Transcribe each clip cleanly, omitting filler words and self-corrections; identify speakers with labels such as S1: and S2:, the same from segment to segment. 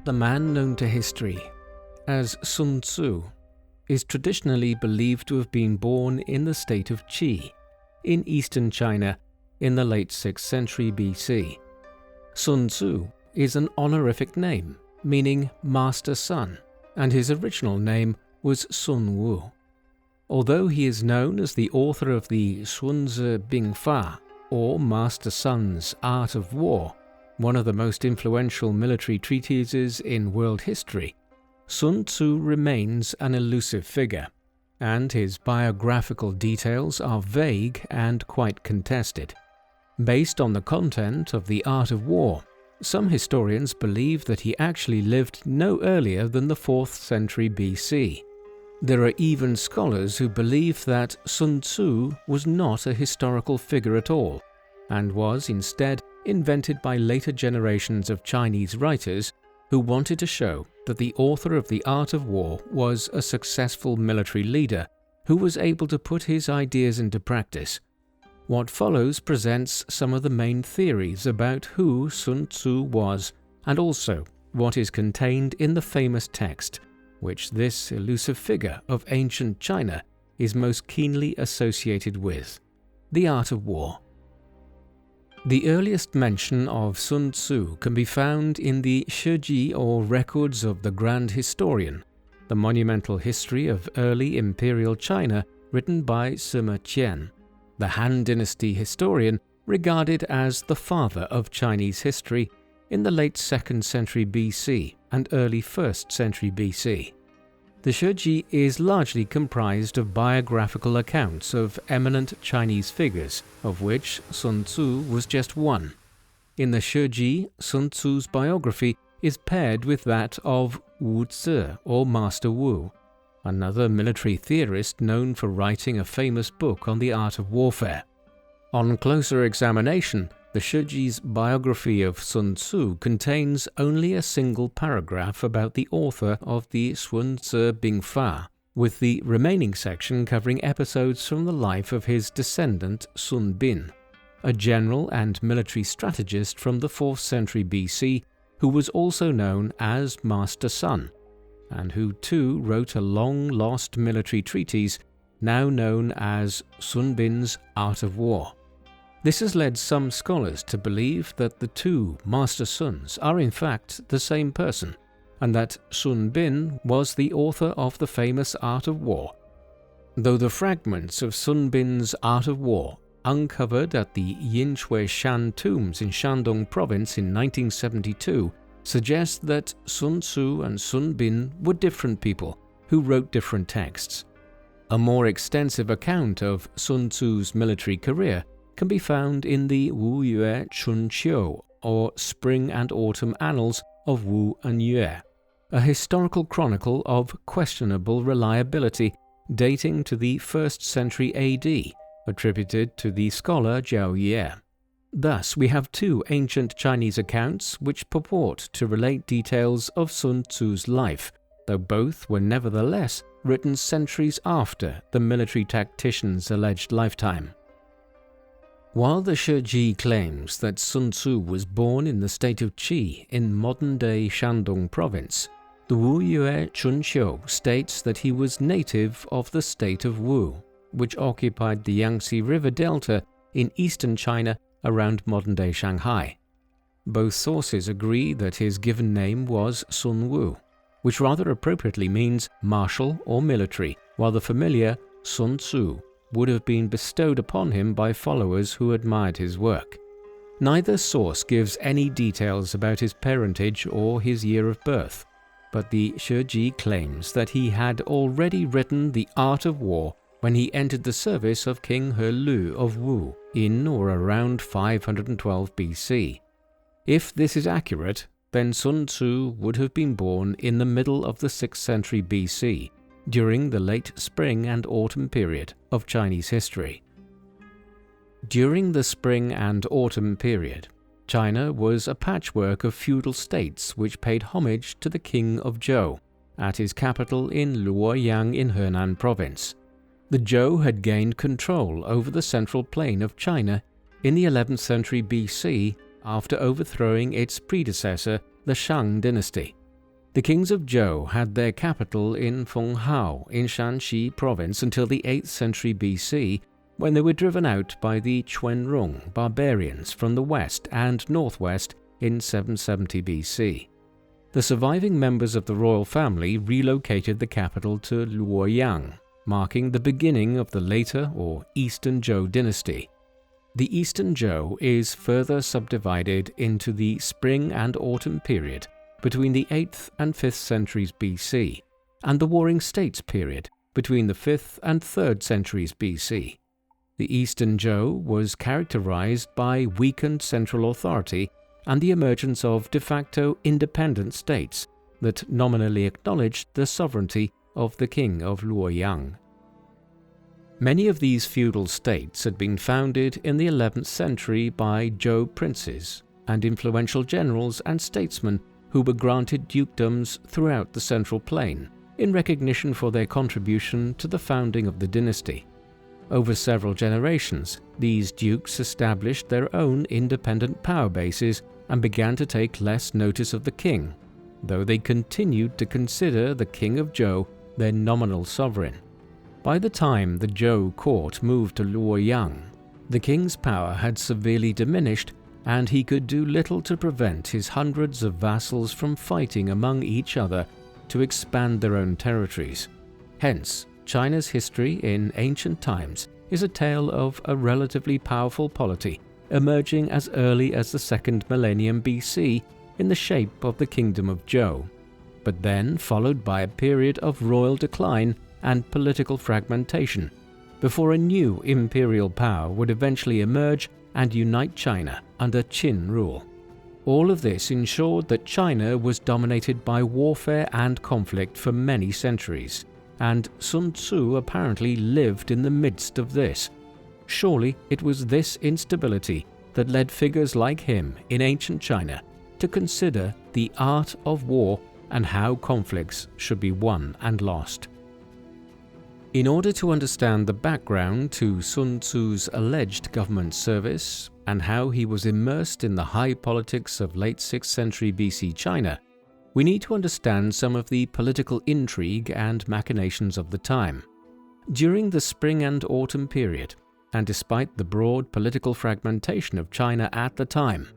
S1: The man known to history as Sun Tzu is traditionally believed to have been born in the state of Qi, in eastern China, in the late 6th century BC. Sun Tzu is an honorific name, meaning Master Sun, and his original name was Sun Wu. Although he is known as the author of the Sunzi Bingfa, or Master Sun's Art of War, one of the most influential military treatises in world history, Sun Tzu remains an elusive figure, and his biographical details are vague and quite contested. Based on the content of the Art of War, some historians believe that he actually lived no earlier than the 4th century BC. There are even scholars who believe that Sun Tzu was not a historical figure at all, and was instead invented by later generations of Chinese writers who wanted to show that the author of the Art of War was a successful military leader who was able to put his ideas into practice. What follows presents some of the main theories about who Sun Tzu was and also what is contained in the famous text, which this elusive figure of ancient China is most keenly associated with: the Art of War. The earliest mention of Sun Tzu can be found in the Shiji, or Records of the Grand Historian, the monumental history of early imperial China written by Sima Qian, the Han Dynasty historian regarded as the father of Chinese history in the late 2nd century BC and early 1st century BC. The Shiji is largely comprised of biographical accounts of eminent Chinese figures, of which Sun Tzu was just one. In the Shiji, Sun Tzu's biography is paired with that of Wu Zi, or Master Wu, another military theorist known for writing a famous book on the art of warfare. On closer examination, the Shiji's biography of Sun Tzu contains only a single paragraph about the author of the Sunzi Bingfa, with the remaining section covering episodes from the life of his descendant Sun Bin, a general and military strategist from the 4th century BC who was also known as Master Sun, and who too wrote a long-lost military treatise now known as Sun Bin's Art of War. This has led some scholars to believe that the two Master Suns are in fact the same person, and that Sun Bin was the author of the famous Art of War. Though the fragments of Sun Bin's Art of War, uncovered at the Yinshui Shan tombs in Shandong province in 1972, suggest that Sun Tzu and Sun Bin were different people who wrote different texts. A more extensive account of Sun Tzu's military career can be found in the Wu Yue Chun Qiu, or Spring and Autumn Annals of Wu and Yue, a historical chronicle of questionable reliability dating to the 1st century AD, attributed to the scholar Zhao Ye. Thus, we have two ancient Chinese accounts which purport to relate details of Sun Tzu's life, though both were nevertheless written centuries after the military tactician's alleged lifetime. While the Shiji claims that Sun Tzu was born in the state of Qi in modern-day Shandong province, the Wu Yue Chun Qiu states that he was native of the state of Wu, which occupied the Yangtze River Delta in eastern China around modern-day Shanghai. Both sources agree that his given name was Sun Wu, which rather appropriately means martial or military, while the familiar Sun Tzu would have been bestowed upon him by followers who admired his work. Neither source gives any details about his parentage or his year of birth, but the Shiji claims that he had already written the Art of War when he entered the service of King Helü of Wu in or around 512 BC. If this is accurate, then Sun Tzu would have been born in the middle of the 6th century BC, during the late spring and autumn period of Chinese history. During the spring and autumn period, China was a patchwork of feudal states which paid homage to the King of Zhou at his capital in Luoyang in Henan province. The Zhou had gained control over the central plain of China in the 11th century BC after overthrowing its predecessor, the Shang dynasty. The kings of Zhou had their capital in Fenghao in Shanxi province until the 8th century BC, when they were driven out by the Quanrong barbarians from the west and northwest in 770 BC. The surviving members of the royal family relocated the capital to Luoyang, marking the beginning of the later or Eastern Zhou dynasty. The Eastern Zhou is further subdivided into the Spring and Autumn period between the 8th and 5th centuries BC, and the Warring States period between the 5th and 3rd centuries BC. The Eastern Zhou was characterized by weakened central authority and the emergence of de facto independent states that nominally acknowledged the sovereignty of the king of Luoyang. Many of these feudal states had been founded in the 11th century by Zhou princes and influential generals and statesmen who were granted dukedoms throughout the Central Plain in recognition for their contribution to the founding of the dynasty. Over several generations, these dukes established their own independent power bases and began to take less notice of the king, though they continued to consider the king of Zhou their nominal sovereign. By the time the Zhou court moved to Luoyang, the king's power had severely diminished, and he could do little to prevent his hundreds of vassals from fighting among each other to expand their own territories. Hence, China's history in ancient times is a tale of a relatively powerful polity emerging as early as the 2nd millennium BC in the shape of the Kingdom of Zhou, but then followed by a period of royal decline and political fragmentation, before a new imperial power would eventually emerge and unite China under Qin rule. All of this ensured that China was dominated by warfare and conflict for many centuries, and Sun Tzu apparently lived in the midst of this. Surely it was this instability that led figures like him in ancient China to consider the art of war and how conflicts should be won and lost. In order to understand the background to Sun Tzu's alleged government service and how he was immersed in the high politics of late 6th century BC China, we need to understand some of the political intrigue and machinations of the time. During the Spring and Autumn period, and despite the broad political fragmentation of China at the time,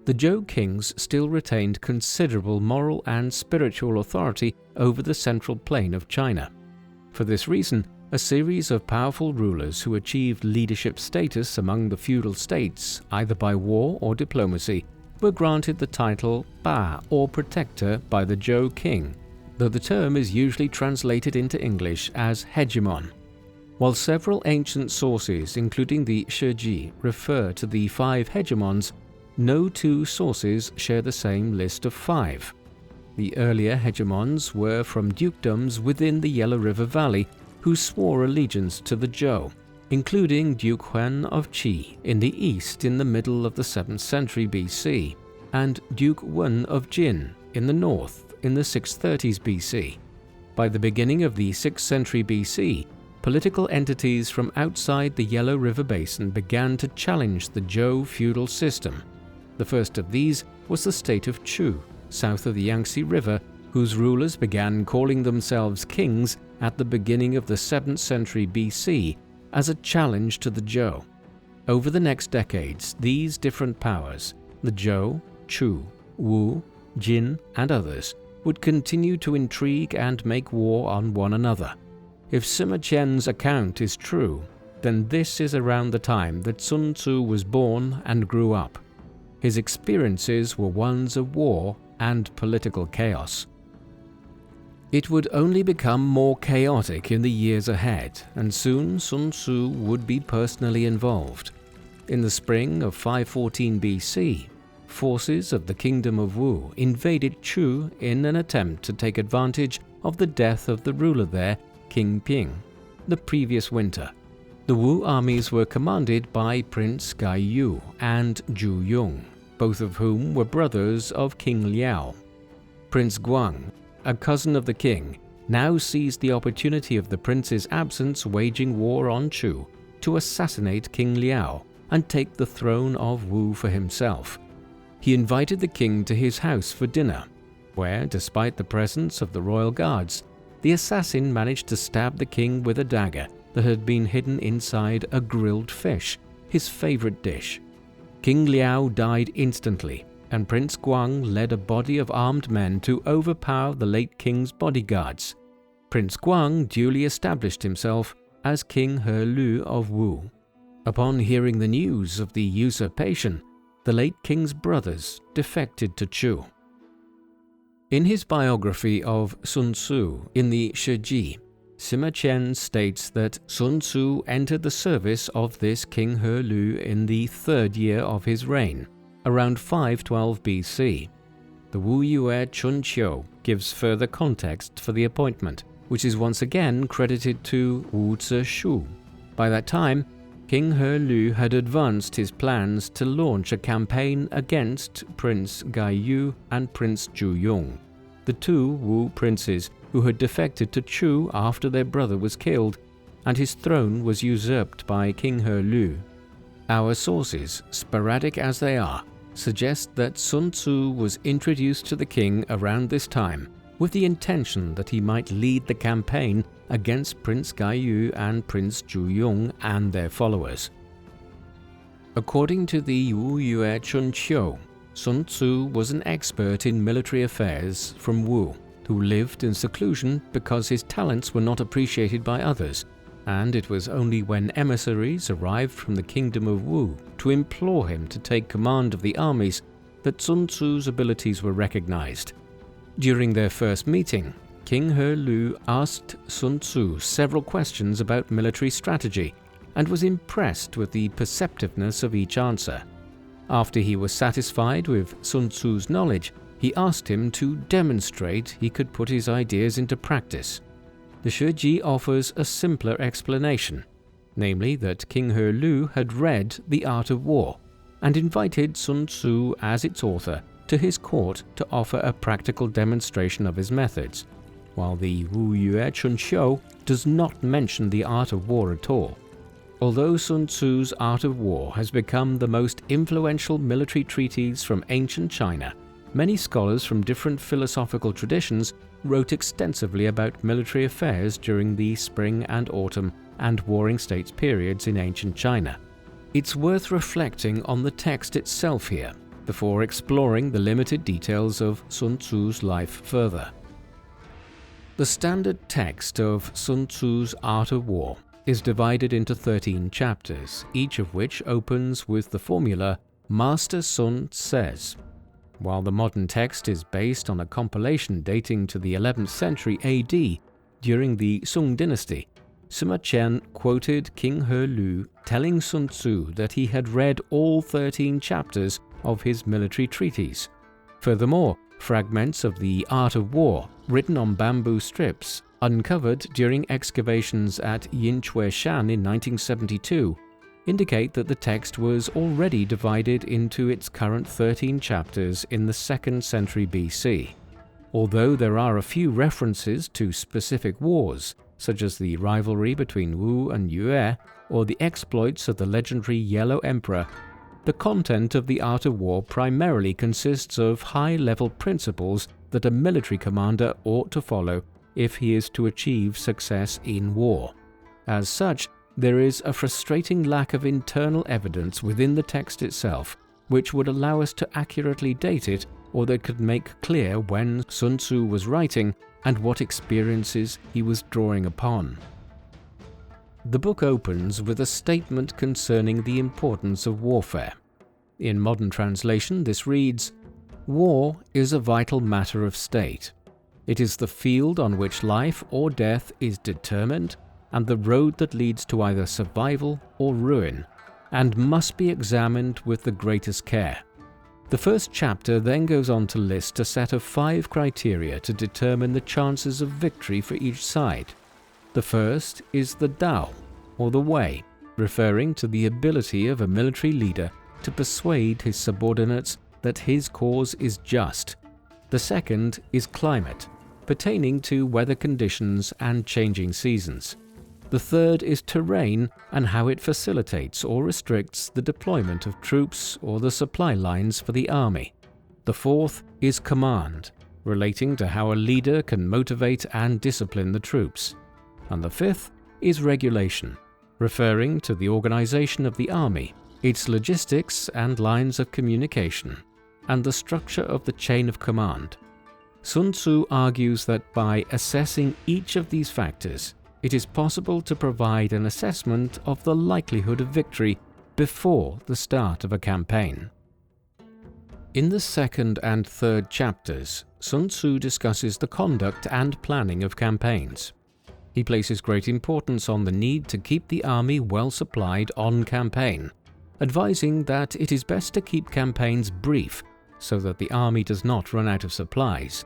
S1: the Zhou kings still retained considerable moral and spiritual authority over the central plain of China. For this reason, a series of powerful rulers who achieved leadership status among the feudal states, either by war or diplomacy, were granted the title Ba or Protector by the Zhou king, though the term is usually translated into English as hegemon. While several ancient sources, including the Shiji, refer to the 5 hegemons, no 2 sources share the same list of 5. The earlier hegemons were from dukedoms within the Yellow River Valley who swore allegiance to the Zhou, including Duke Huan of Qi in the east in the middle of the 7th century BC, and Duke Wen of Jin in the north in the 630s BC. By the beginning of the 6th century BC, political entities from outside the Yellow River Basin began to challenge the Zhou feudal system. The first of these was the state of Chu, south of the Yangtze River, whose rulers began calling themselves kings at the beginning of the 7th century BC as a challenge to the Zhou. Over the next decades, these different powers, the Zhou, Chu, Wu, Jin, and others, would continue to intrigue and make war on one another. If Sima Qian's account is true, then this is around the time that Sun Tzu was born and grew up. His experiences were ones of war and political chaos. It would only become more chaotic in the years ahead, and soon Sun Tzu would be personally involved. In the spring of 514 BC, forces of the Kingdom of Wu invaded Chu in an attempt to take advantage of the death of the ruler there, King Ping, the previous winter. The Wu armies were commanded by Prince Gai Yu and Zhu Yong, both of whom were brothers of King Liao. Prince Guang, a cousin of the king, now seized the opportunity of the prince's absence waging war on Chu to assassinate King Liao and take the throne of Wu for himself. He invited the king to his house for dinner. where, despite the presence of the royal guards, the assassin managed to stab the king with a dagger that had been hidden inside a grilled fish, his favorite dish. King Liao died instantly, and Prince Guang led a body of armed men to overpower the late king's bodyguards. Prince Guang duly established himself as King Helü of Wu. Upon hearing the news of the usurpation, the late king's brothers defected to Chu. In his biography of Sun Tzu in the Shiji, Sima Qian states that Sun Tzu entered the service of this King Helü in the 3rd year of his reign, around 512 BC. The Wu Yue Chunqiu gives further context for the appointment, which is once again credited to Wu Zishu. By that time, King Helü had advanced his plans to launch a campaign against Prince Gaiyu and Prince Zhuyong, the two Wu princes who had defected to Chu after their brother was killed and his throne was usurped by King Helü. Our sources, sporadic as they are, suggest that Sun Tzu was introduced to the king around this time with the intention that he might lead the campaign against Prince Gaiyu and Prince Zhuyong and their followers. According to the Wu Yue Chunqiu, Sun Tzu was an expert in military affairs from Wu, who lived in seclusion because his talents were not appreciated by others, and it was only when emissaries arrived from the kingdom of Wu to implore him to take command of the armies that Sun Tzu's abilities were recognized. During their first meeting, King Helü asked Sun Tzu several questions about military strategy and was impressed with the perceptiveness of each answer. After he was satisfied with Sun Tzu's knowledge, he asked him to demonstrate he could put his ideas into practice. The Shiji offers a simpler explanation, namely that King Helü had read The Art of War and invited Sun Tzu as its author to his court to offer a practical demonstration of his methods, while the Wu Yue Chunqiu does not mention the art of war at all. Although Sun Tzu's Art of War has become the most influential military treatise from ancient China, many scholars from different philosophical traditions wrote extensively about military affairs during the spring and autumn and warring states periods in ancient China. It's worth reflecting on the text itself here, before exploring the limited details of Sun Tzu's life further. The standard text of Sun Tzu's Art of War is divided into 13 chapters, each of which opens with the formula, Master Sun says. While the modern text is based on a compilation dating to the 11th century AD during the Sung dynasty, Sima Qian quoted King Helü telling Sun Tzu that he had read all 13 chapters of his military treatise. Furthermore, fragments of the Art of War, written on bamboo strips, uncovered during excavations at Yinchueshan in 1972, indicate that the text was already divided into its current 13 chapters in the 2nd century BC. Although there are a few references to specific wars, such as the rivalry between Wu and Yue or the exploits of the legendary Yellow Emperor, the content of the Art of War primarily consists of high-level principles that a military commander ought to follow if he is to achieve success in war. As such, there is a frustrating lack of internal evidence within the text itself, which would allow us to accurately date it or that could make clear when Sun Tzu was writing and what experiences he was drawing upon. The book opens with a statement concerning the importance of warfare. In modern translation, this reads, "War is a vital matter of state. It is the field on which life or death is determined and the road that leads to either survival or ruin, and must be examined with the greatest care." The first chapter then goes on to list a set of 5 criteria to determine the chances of victory for each side. The first is the Dao, or the way, referring to the ability of a military leader to persuade his subordinates that his cause is just. The second is climate, pertaining to weather conditions and changing seasons. The third is terrain and how it facilitates or restricts the deployment of troops or the supply lines for the army. The fourth is command, relating to how a leader can motivate and discipline the troops. And the fifth is regulation, referring to the organization of the army, its logistics and lines of communication, and the structure of the chain of command. Sun Tzu argues that by assessing each of these factors, it is possible to provide an assessment of the likelihood of victory before the start of a campaign. In the second and third chapters, Sun Tzu discusses the conduct and planning of campaigns. He places great importance on the need to keep the army well supplied on campaign, advising that it is best to keep campaigns brief so that the army does not run out of supplies,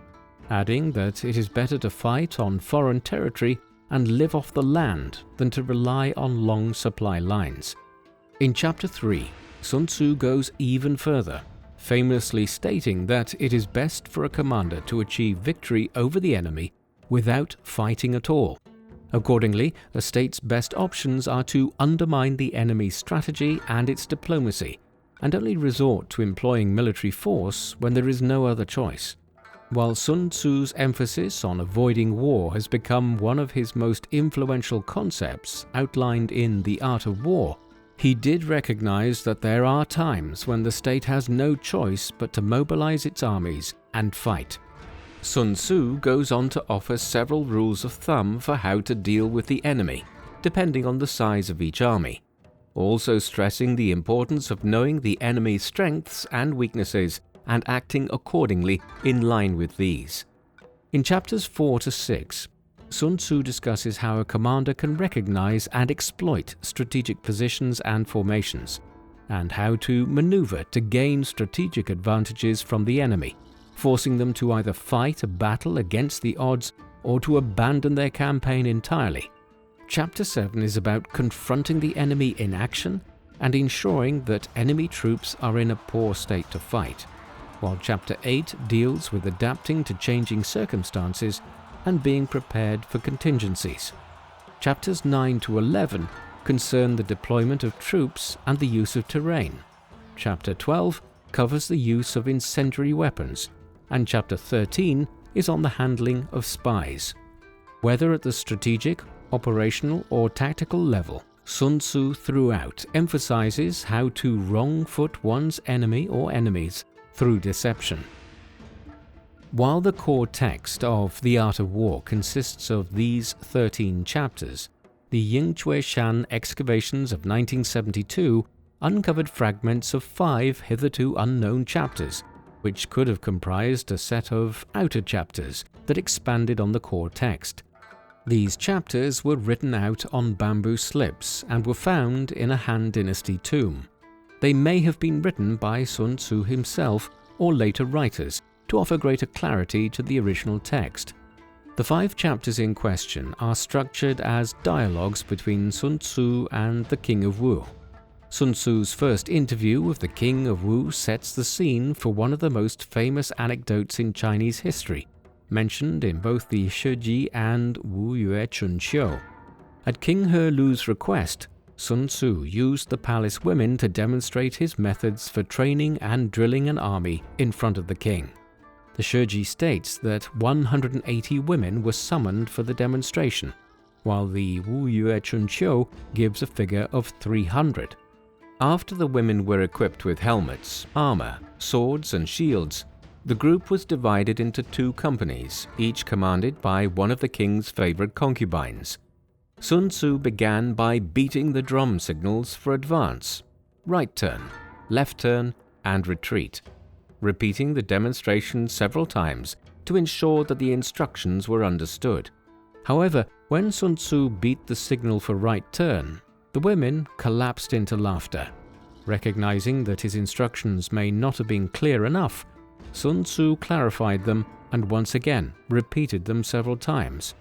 S1: adding that it is better to fight on foreign territory and live off the land than to rely on long supply lines. In Chapter 3, Sun Tzu goes even further, famously stating that it is best for a commander to achieve victory over the enemy without fighting at all. Accordingly, a state's best options are to undermine the enemy's strategy and its diplomacy, and only resort to employing military force when there is no other choice. While Sun Tzu's emphasis on avoiding war has become one of his most influential concepts outlined in The Art of War, he did recognize that there are times when the state has no choice but to mobilize its armies and fight. Sun Tzu goes on to offer several rules of thumb for how to deal with the enemy, depending on the size of each army, also stressing the importance of knowing the enemy's strengths and weaknesses and acting accordingly in line with these. In chapters 4 to 6, Sun Tzu discusses how a commander can recognize and exploit strategic positions and formations, and how to maneuver to gain strategic advantages from the enemy, forcing them to either fight a battle against the odds or to abandon their campaign entirely. Chapter 7 is about confronting the enemy in action and ensuring that enemy troops are in a poor state to fight, while Chapter 8 deals with adapting to changing circumstances and being prepared for contingencies. Chapters 9 to 11 concern the deployment of troops and the use of terrain. Chapter 12 covers the use of incendiary weapons, and Chapter 13 is on the handling of spies. Whether at the strategic, operational, or tactical level, Sun Tzu throughout emphasizes how to wrong-foot one's enemy or enemies through deception. While the core text of The Art of War consists of these 13 chapters, the Yingchueshan excavations of 1972 uncovered fragments of 5 hitherto unknown chapters, which could have comprised a set of outer chapters that expanded on the core text. These chapters were written out on bamboo slips and were found in a Han Dynasty tomb. They may have been written by Sun Tzu himself or later writers to offer greater clarity to the original text. The 5 chapters in question are structured as dialogues between Sun Tzu and the King of Wu. Sun Tzu's first interview with the King of Wu sets the scene for one of the most famous anecdotes in Chinese history, mentioned in both the Shiji and Wu Yue Chun Xiu. At King Helü's request, Sun Tzu used the palace women to demonstrate his methods for training and drilling an army in front of the king. The Shiji states that 180 women were summoned for the demonstration, while the Wu Yue Chun Xiu gives a figure of 300. After the women were equipped with helmets, armor, swords, and shields, the group was divided into 2 companies, each commanded by one of the king's favorite concubines. Sun Tzu began by beating the drum signals for advance, right turn, left turn, and retreat, repeating the demonstration several times to ensure that the instructions were understood. However, when Sun Tzu beat the signal for right turn, the women collapsed into laughter. Recognizing that his instructions may not have been clear enough, Sun Tzu clarified them and once again repeated them several times.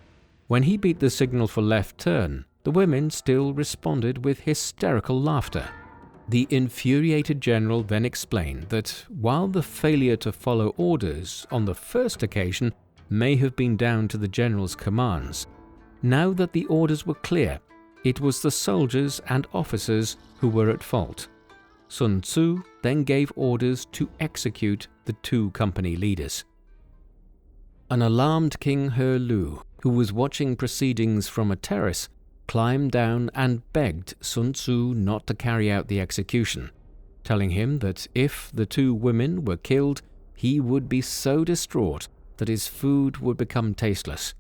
S1: When he beat the signal for left turn, the women still responded with hysterical laughter. The infuriated general then explained that while the failure to follow orders on the first occasion may have been down to the general's commands, now that the orders were clear, it was the soldiers and officers who were at fault. Sun Tzu then gave orders to execute the 2 company leaders. An alarmed King Helü, who was watching proceedings from a terrace, climbed down and begged Sun Tzu not to carry out the execution, telling him that if the two women were killed, he would be so distraught that his food would become tasteless.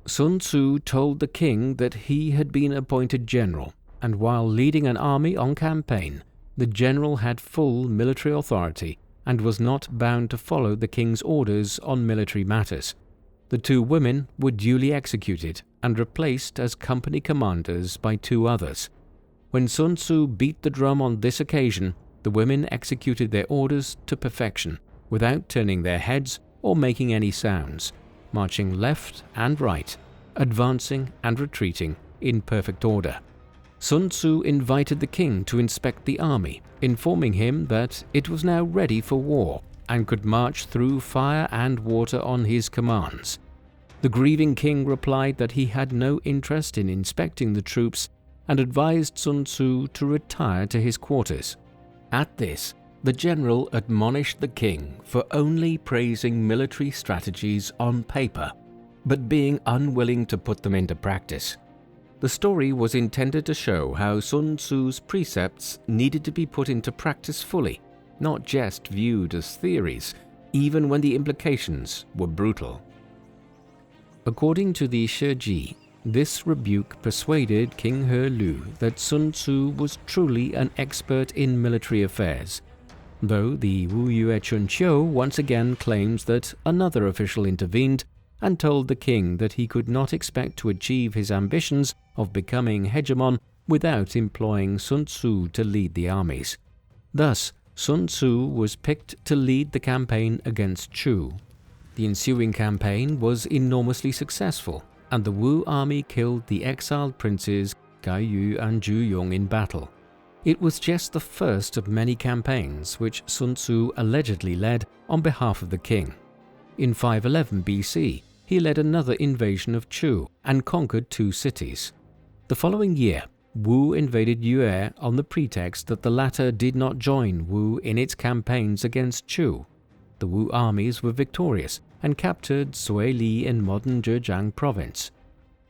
S1: Sun Tzu told the king that he had been appointed general, and while leading an army on campaign, the general had full military authority and was not bound to follow the king's orders on military matters. The two women were duly executed and replaced as company commanders by two others. When Sun Tzu beat the drum on this occasion, the women executed their orders to perfection, without turning their heads or making any sounds, marching left and right, advancing and retreating in perfect order. Sun Tzu invited the king to inspect the army, informing him that it was now ready for war and could march through fire and water on his commands. The grieving king replied that he had no interest in inspecting the troops and advised Sun Tzu to retire to his quarters. At this, the general admonished the king for only praising military strategies on paper, but being unwilling to put them into practice. The story was intended to show how Sun Tzu's precepts needed to be put into practice fully, not just viewed as theories, even when the implications were brutal. According to the Shiji, this rebuke persuaded King Helü that Sun Tzu was truly an expert in military affairs, though the Wu Yue Chunqiu once again claims that another official intervened and told the king that he could not expect to achieve his ambitions of becoming hegemon without employing Sun Tzu to lead the armies. Thus, Sun Tzu was picked to lead the campaign against Chu. The ensuing campaign was enormously successful, and the Wu army killed the exiled princes Gai Yu and Zhu Yong in battle. It was just the first of many campaigns which Sun Tzu allegedly led on behalf of the king. In 511 BC, he led another invasion of Chu and conquered two cities. The following year, Wu invaded Yue on the pretext that the latter did not join Wu in its campaigns against Chu. The Wu armies were victorious and captured Suili in modern Zhejiang province.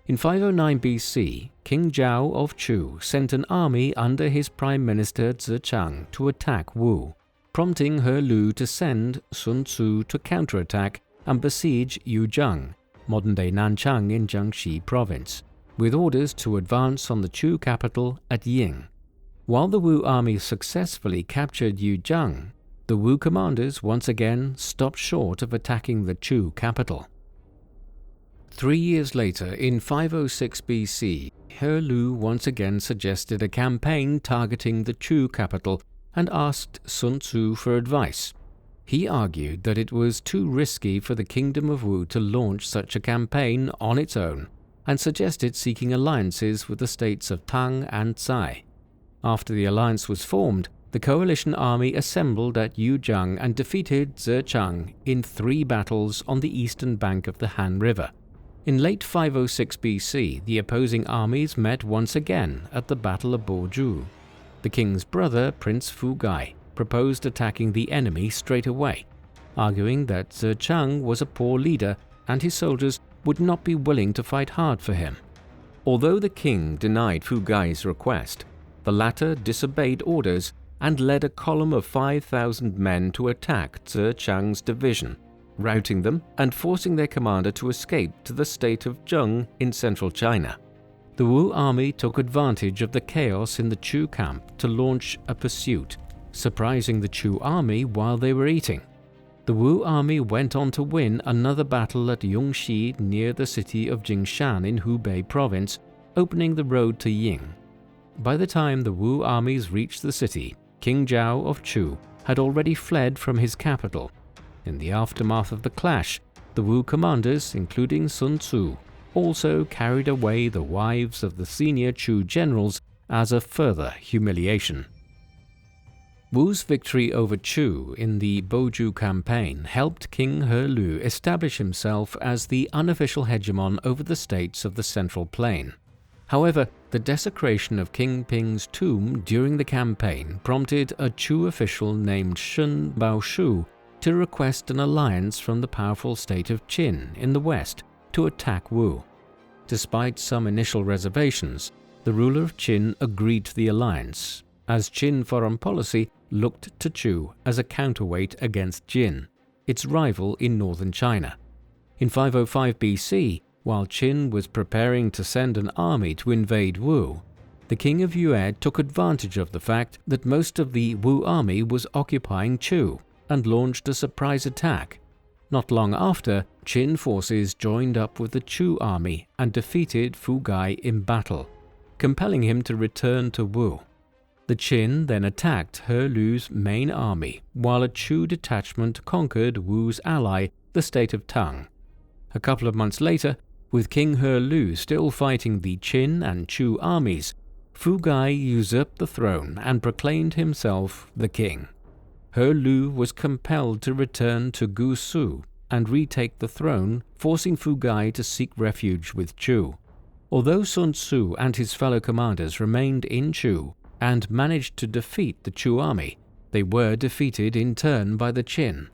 S1: In 509 BC, King Zhao of Chu sent an army under his prime minister Zechang to attack Wu, prompting Helü to send Sun Tzu to counterattack and besiege Yuzhang, modern-day Nanchang in Jiangxi province, with orders to advance on the Chu capital at Ying. While the Wu army successfully captured Yuzhang, the Wu commanders once again stopped short of attacking the Chu capital. 3 years later, in 506 BC, Helü once again suggested a campaign targeting the Chu capital and asked Sun Tzu for advice. He argued that it was too risky for the kingdom of Wu to launch such a campaign on its own, and suggested seeking alliances with the states of Tang and Tsai. After the alliance was formed, the coalition army assembled at Yuzhang and defeated Zechang in 3 battles on the eastern bank of the Han River. In late 506 BC, the opposing armies met once again at the Battle of Boju. The king's brother, Prince Fu Gai, proposed attacking the enemy straight away, arguing that Zechang was a poor leader and his soldiers would not be willing to fight hard for him. Although the king denied Fu Gai's request, the latter disobeyed orders and led a column of 5,000 men to attack Zechang's division, routing them and forcing their commander to escape to the state of Zheng in central China. The Wu army took advantage of the chaos in the Chu camp to launch a pursuit, surprising the Chu army while they were eating. The Wu army went on to win another battle at Yongxi near the city of Jingshan in Hubei province, opening the road to Ying. By the time the Wu armies reached the city, King Zhao of Chu had already fled from his capital. In the aftermath of the clash, the Wu commanders, including Sun Tzu, also carried away the wives of the senior Chu generals as a further humiliation. Wu's victory over Chu in the Boju campaign helped King Helü establish himself as the unofficial hegemon over the states of the Central Plain. However, the desecration of King Ping's tomb during the campaign prompted a Chu official named Shun Baoshu to request an alliance from the powerful state of Qin in the west to attack Wu. Despite some initial reservations, the ruler of Qin agreed to the alliance, as Qin foreign policy looked to Chu as a counterweight against Jin, its rival in northern China. In 505 BC, while Qin was preparing to send an army to invade Wu, the king of Yue took advantage of the fact that most of the Wu army was occupying Chu and launched a surprise attack. Not long after, Qin forces joined up with the Chu army and defeated Fu Gai in battle, compelling him to return to Wu. The Qin then attacked He Lu's main army, while a Chu detachment conquered Wu's ally, the state of Tang. A couple of months later, with King He Lu still fighting the Qin and Chu armies, Fu Gai usurped the throne and proclaimed himself the king. He Lu was compelled to return to Gusu and retake the throne, forcing Fu Gai to seek refuge with Chu. Although Sun Tzu and his fellow commanders remained in Chu and managed to defeat the Chu army, they were defeated in turn by the Qin.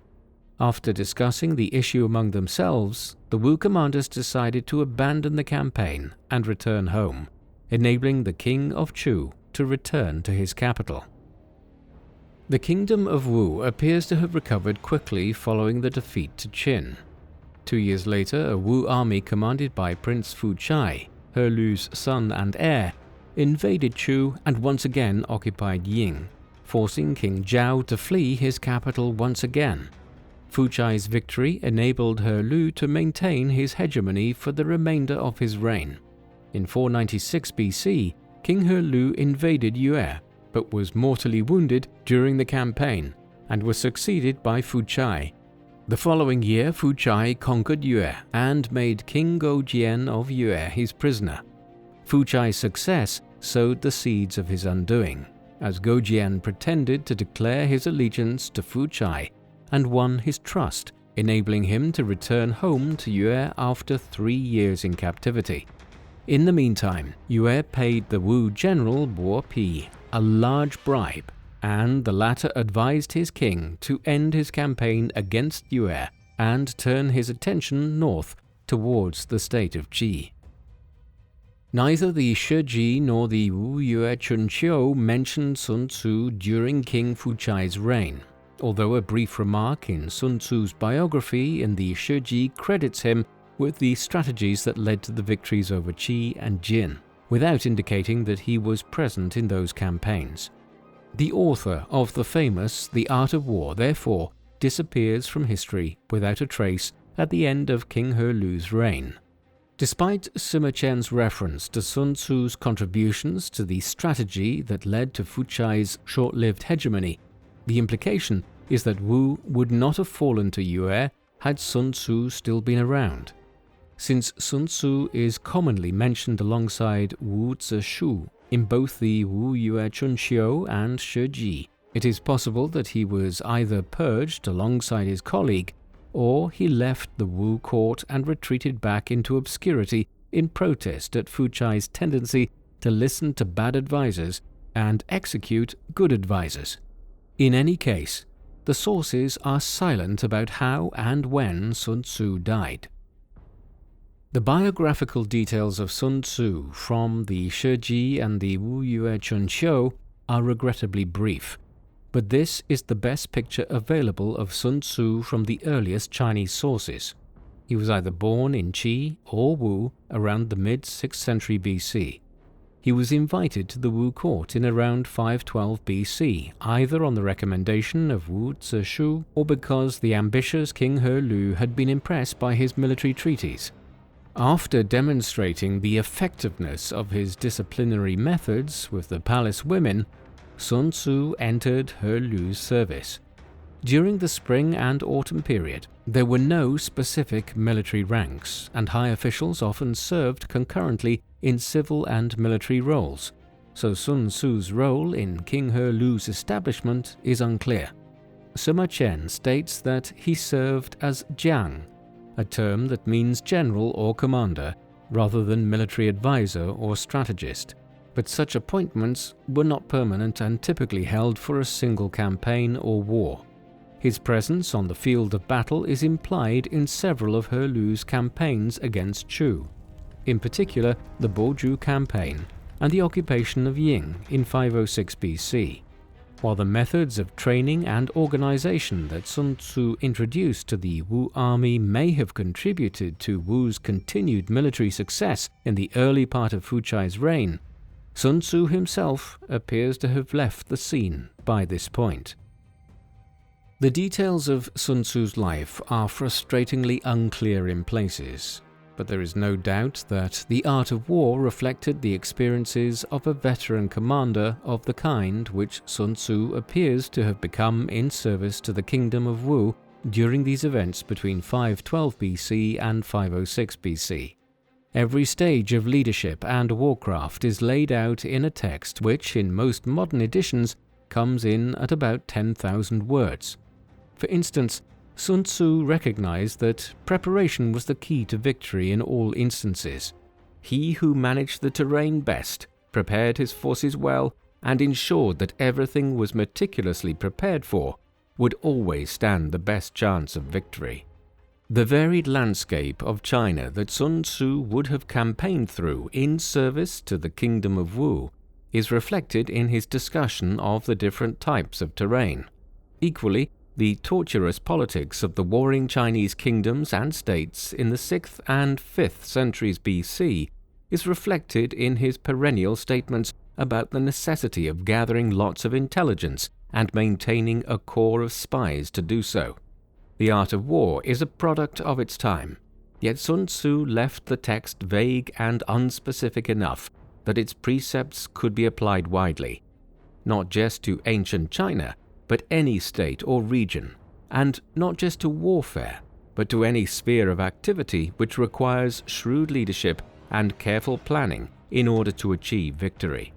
S1: After discussing the issue among themselves, the Wu commanders decided to abandon the campaign and return home, enabling the king of Chu to return to his capital. The kingdom of Wu appears to have recovered quickly following the defeat to Qin. 2 years later, a Wu army commanded by Prince Fu Chai, He Lu's son and heir, invaded Chu and once again occupied Ying, forcing King Zhao to flee his capital once again. Fu Chai's victory enabled He Lu to maintain his hegemony for the remainder of his reign. In 496 BC, King He Lu invaded Yue, but was mortally wounded during the campaign and was succeeded by Fu Chai. The following year, Fu Chai conquered Yue and made King Gojian of Yue his prisoner. Fu Chai's success sowed the seeds of his undoing, as Gojian pretended to declare his allegiance to Fu Chai and won his trust, enabling him to return home to Yue after 3 years in captivity. In the meantime, Yue paid the Wu general Bo Pi a large bribe, and the latter advised his king to end his campaign against Yue and turn his attention north towards the state of Qi. Neither the Shiji nor the Wu Yue Chunqiu mentioned Sun Tzu during King Fu Chai's reign, although a brief remark in Sun Tzu's biography in the Shiji credits him with the strategies that led to the victories over Qi and Jin, without indicating that he was present in those campaigns. The author of the famous The Art of War, therefore, disappears from history without a trace at the end of King He Lu's reign. Despite Sima Qian's reference to Sun Tzu's contributions to the strategy that led to Fu Chai's short-lived hegemony, the implication is that Wu would not have fallen to Yue had Sun Tzu still been around. Since Sun Tzu is commonly mentioned alongside Wu Zishu in both the Wu Yue Chunqiu and Shiji, it is possible that he was either purged alongside his colleague, or he left the Wu court and retreated back into obscurity in protest at Fu Chai's tendency to listen to bad advisors and execute good advisors. In any case, the sources are silent about how and when Sun Tzu died. The biographical details of Sun Tzu from the Shiji and the Wu Yue Chunqiu are regrettably brief, but this is the best picture available of Sun Tzu from the earliest Chinese sources. He was either born in Qi or Wu around the mid-6th century BC. He was invited to the Wu court in around 512 BC, either on the recommendation of Wu Zishu or because the ambitious King He Lu had been impressed by his military treatise. After demonstrating the effectiveness of his disciplinary methods with the palace women, Sun Tzu entered He Lu's service. During the spring and autumn period, there were no specific military ranks, and high officials often served concurrently in civil and military roles, so Sun Tzu's role in King He Lu's establishment is unclear. Sima Qian states that he served as Jiang, a term that means general or commander, rather than military advisor or strategist, but such appointments were not permanent and typically held for a single campaign or war. His presence on the field of battle is implied in several of Helu's campaigns against Chu, in particular the Boju campaign and the occupation of Ying in 506 BC. While the methods of training and organization that Sun Tzu introduced to the Wu army may have contributed to Wu's continued military success in the early part of Fuchai's reign, Sun Tzu himself appears to have left the scene by this point. The details of Sun Tzu's life are frustratingly unclear in places, but there is no doubt that the art of war reflected the experiences of a veteran commander of the kind which Sun Tzu appears to have become in service to the kingdom of Wu during these events between 512 BC and 506 BC. Every stage of leadership and warcraft is laid out in a text which, in most modern editions, comes in at about 10,000 words. For instance, Sun Tzu recognized that preparation was the key to victory in all instances. He who managed the terrain best, prepared his forces well, and ensured that everything was meticulously prepared for, would always stand the best chance of victory. The varied landscape of China that Sun Tzu would have campaigned through in service to the kingdom of Wu is reflected in his discussion of the different types of terrain. Equally, the tortuous politics of the warring Chinese kingdoms and states in the 6th and 5th centuries BC is reflected in his perennial statements about the necessity of gathering lots of intelligence and maintaining a corps of spies to do so. The art of war is a product of its time, yet Sun Tzu left the text vague and unspecific enough that its precepts could be applied widely, not just to ancient China, but any state or region, and not just to warfare, but to any sphere of activity which requires shrewd leadership and careful planning in order to achieve victory.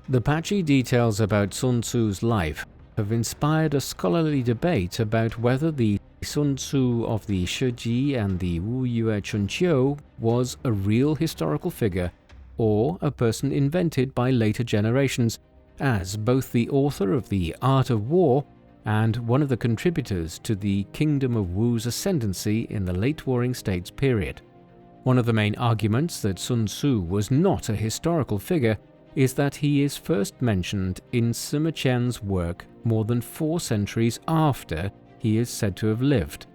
S1: The patchy details about Sun Tzu's life have inspired a scholarly debate about whether the Sun Tzu of the Shiji and the Wu Yue Chunqiu was a real historical figure or a person invented by later generations, as both the author of The Art of War and one of the contributors to the Kingdom of Wu's ascendancy in the late Warring States period. One of the main arguments that Sun Tzu was not a historical figure is that he is first mentioned in Sima Qian's work more than 4 centuries after he is said to have lived.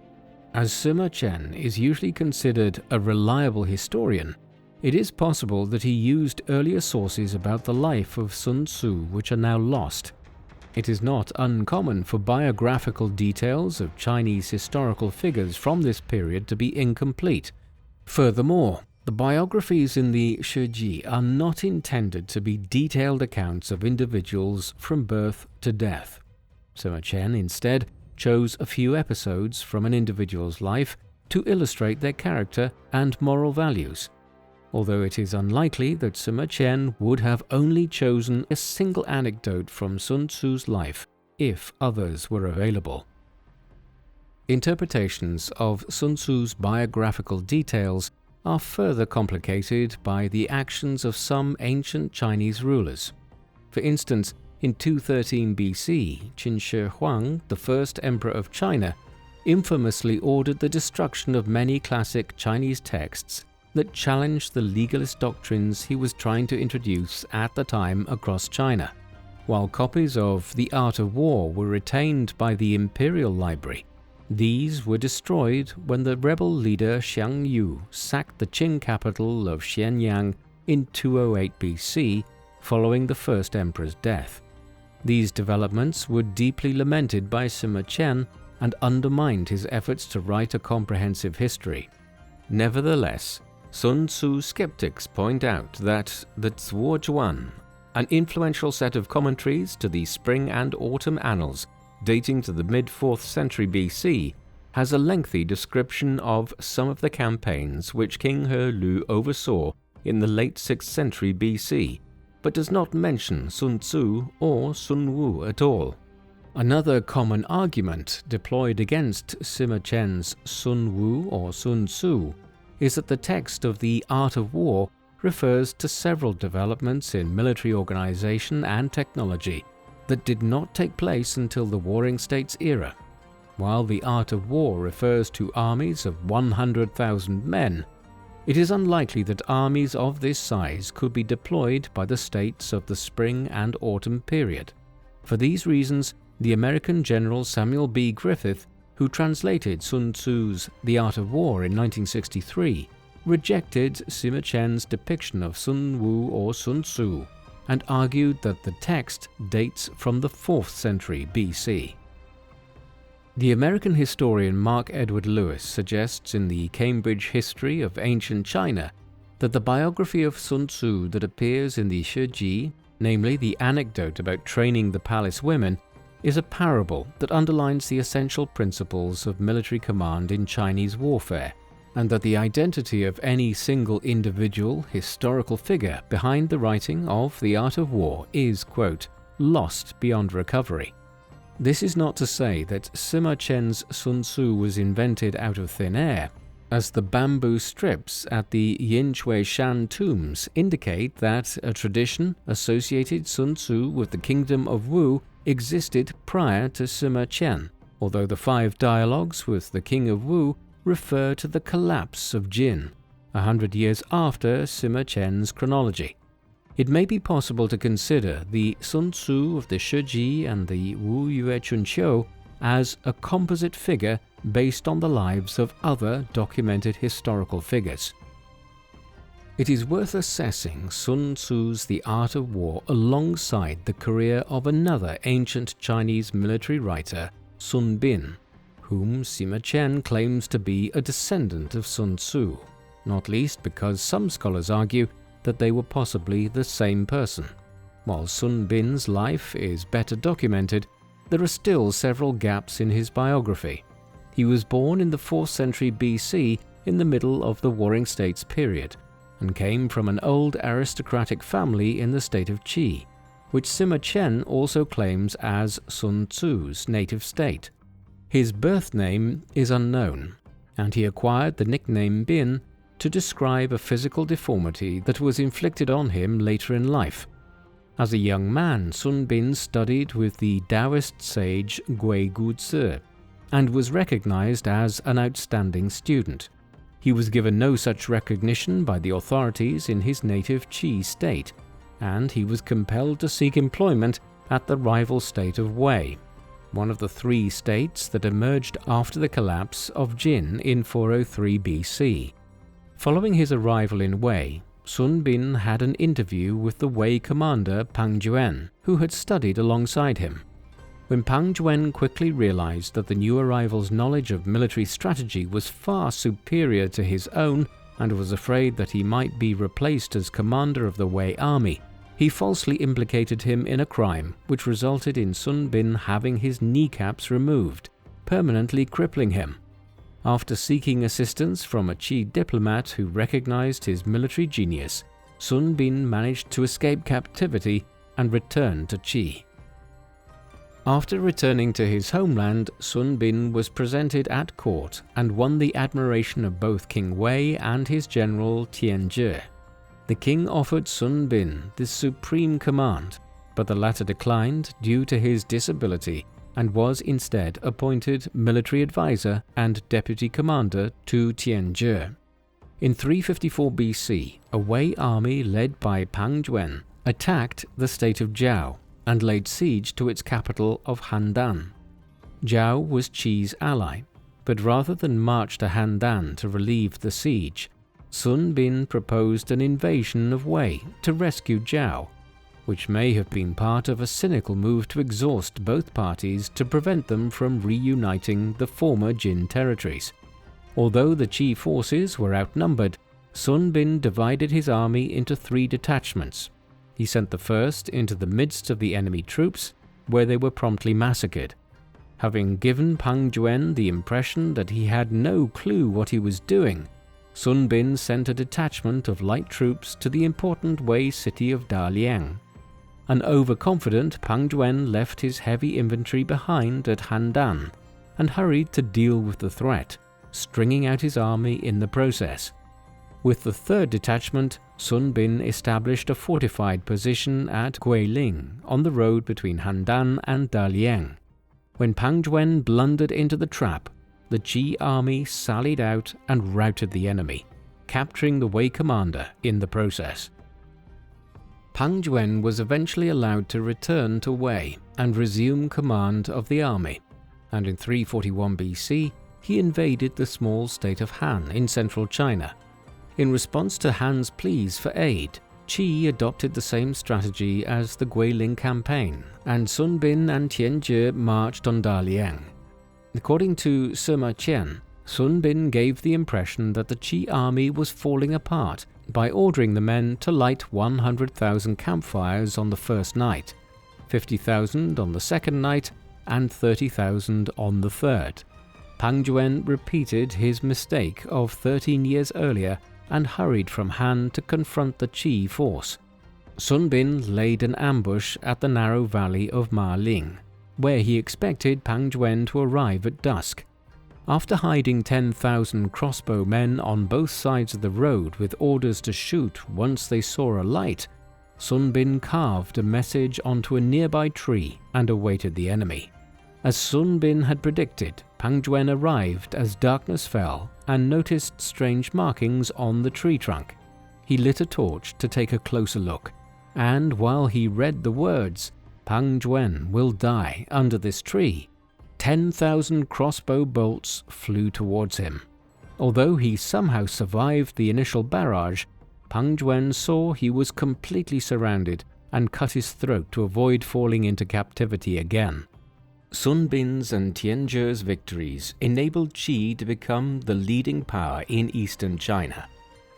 S1: As Sima Qian is usually considered a reliable historian, it is possible that he used earlier sources about the life of Sun Tzu which are now lost. It is not uncommon for biographical details of Chinese historical figures from this period to be incomplete. Furthermore, the biographies in the Shiji are not intended to be detailed accounts of individuals from birth to death. Sima Qian instead chose a few episodes from an individual's life to illustrate their character and moral values, although it is unlikely that Sima Qian would have only chosen a single anecdote from Sun Tzu's life if others were available. Interpretations of Sun Tzu's biographical details are further complicated by the actions of some ancient Chinese rulers. For instance, in 213 BC, Qin Shi Huang, the first emperor of China, infamously ordered the destruction of many classic Chinese texts that challenged the legalist doctrines he was trying to introduce at the time across China. While copies of The Art of War were retained by the Imperial Library, these were destroyed when the rebel leader Xiang Yu sacked the Qing capital of Xianyang in 208 BC following the first emperor's death. These developments were deeply lamented by Sima Qian and undermined his efforts to write a comprehensive history. Nevertheless, Sun Tzu skeptics point out that the Zuozhuan, an influential set of commentaries to the Spring and Autumn Annals dating to the mid-4th century BC, has a lengthy description of some of the campaigns which King Helü oversaw in the late 6th century BC, but does not mention Sun Tzu or Sun Wu at all. Another common argument deployed against Sima Qian's Sun Wu or Sun Tzu is that the text of The Art of War refers to several developments in military organization and technology that did not take place until the Warring States era. While the art of war refers to armies of 100,000 men, it is unlikely that armies of this size could be deployed by the states of the spring and autumn period. For these reasons, the American general Samuel B. Griffith, who translated Sun Tzu's The Art of War in 1963, rejected Sima Qian's depiction of Sun Wu or Sun Tzu and argued that the text dates from the 4th century BC. The American historian Mark Edward Lewis suggests in the Cambridge History of Ancient China that the biography of Sun Tzu that appears in the Shiji, namely the anecdote about training the palace women, is a parable that underlines the essential principles of military command in Chinese warfare, and that the identity of any single individual historical figure behind the writing of The Art of War is, quote, lost beyond recovery. This is not to say that Sima Qian's Sun Tzu was invented out of thin air, as the bamboo strips at the Yinshui Shan tombs indicate that a tradition associated Sun Tzu with the kingdom of Wu existed prior to Sima Qian, although the 5 dialogues with the king of Wu refer to the collapse of Jin, 100 years after Sima Qian's chronology. It may be possible to consider the Sun Tzu of the Shiji and the Wu Yue Chunqiu as a composite figure based on the lives of other documented historical figures. It is worth assessing Sun Tzu's The Art of War alongside the career of another ancient Chinese military writer, Sun Bin, whom Sima Qian claims to be a descendant of Sun Tzu, not least because some scholars argue that they were possibly the same person. While Sun Bin's life is better documented, there are still several gaps in his biography. He was born in the 4th century BC in the middle of the Warring States period, and came from an old aristocratic family in the state of Qi, which Sima Qian also claims as Sun Tzu's native state. His birth name is unknown, and he acquired the nickname Bin to describe a physical deformity that was inflicted on him later in life. As a young man, Sun Bin studied with the Taoist sage Gui Guzi and was recognized as an outstanding student. He was given no such recognition by the authorities in his native Qi state, and he was compelled to seek employment at the rival state of Wei, one of the 3 states that emerged after the collapse of Jin in 403 BC. Following his arrival in Wei, Sun Bin had an interview with the Wei commander Pang Juan, who had studied alongside him. When Pang Juan quickly realized that the new arrival's knowledge of military strategy was far superior to his own and was afraid that he might be replaced as commander of the Wei army, he falsely implicated him in a crime which resulted in Sun Bin having his kneecaps removed, permanently crippling him. After seeking assistance from a Qi diplomat who recognized his military genius, Sun Bin managed to escape captivity and return to Qi. After returning to his homeland, Sun Bin was presented at court and won the admiration of both King Wei and his general Tianzhi. The king offered Sun Bin the supreme command, but the latter declined due to his disability and was instead appointed military advisor and deputy commander to Tianzhi. In 354 BC, a Wei army led by Pang Juan attacked the state of Zhao and laid siege to its capital of Handan. Zhao was Qi's ally, but rather than march to Handan to relieve the siege, Sun Bin proposed an invasion of Wei to rescue Zhao, which may have been part of a cynical move to exhaust both parties to prevent them from reuniting the former Jin territories. Although the Qi forces were outnumbered, Sun Bin divided his army into 3 detachments. He sent the first into the midst of the enemy troops, where they were promptly massacred. Having given Pang Juan the impression that he had no clue what he was doing, Sun Bin sent a detachment of light troops to the important Wei city of Daliang. An overconfident Pang Juan left his heavy infantry behind at Handan and hurried to deal with the threat, stringing out his army in the process. With the 3rd detachment, Sun Bin established a fortified position at Guiling on the road between Handan and Dalian. When Pang Juan blundered into the trap, the Qi army sallied out and routed the enemy, capturing the Wei commander in the process. Pang Juan was eventually allowed to return to Wei and resume command of the army, and in 341 BC he invaded the small state of Han in central China. In response to Han's pleas for aid, Qi adopted the same strategy as the Guiling campaign, and Sun Bin and Tianjie marched on Dalian. According to Sima Qian, Sun Bin gave the impression that the Qi army was falling apart by ordering the men to light 100,000 campfires on the first night, 50,000 on the second night, and 30,000 on the third. Pang Juan repeated his mistake of 13 years earlier and hurried from Han to confront the Qi force. Sun Bin laid an ambush at the narrow valley of Ma Ling, where he expected Pang Juan to arrive at dusk. After hiding 10,000 crossbow men on both sides of the road with orders to shoot once they saw a light, Sun Bin carved a message onto a nearby tree and awaited the enemy. As Sun Bin had predicted, Pang Juan arrived as darkness fell and noticed strange markings on the tree trunk. He lit a torch to take a closer look, and while he read the words, "Pang Juan will die under this tree," 10,000 crossbow bolts flew towards him. Although he somehow survived the initial barrage, Pang Juan saw he was completely surrounded and cut his throat to avoid falling into captivity again. Sun Bin's and Tianjie's victories enabled Qi to become the leading power in eastern China,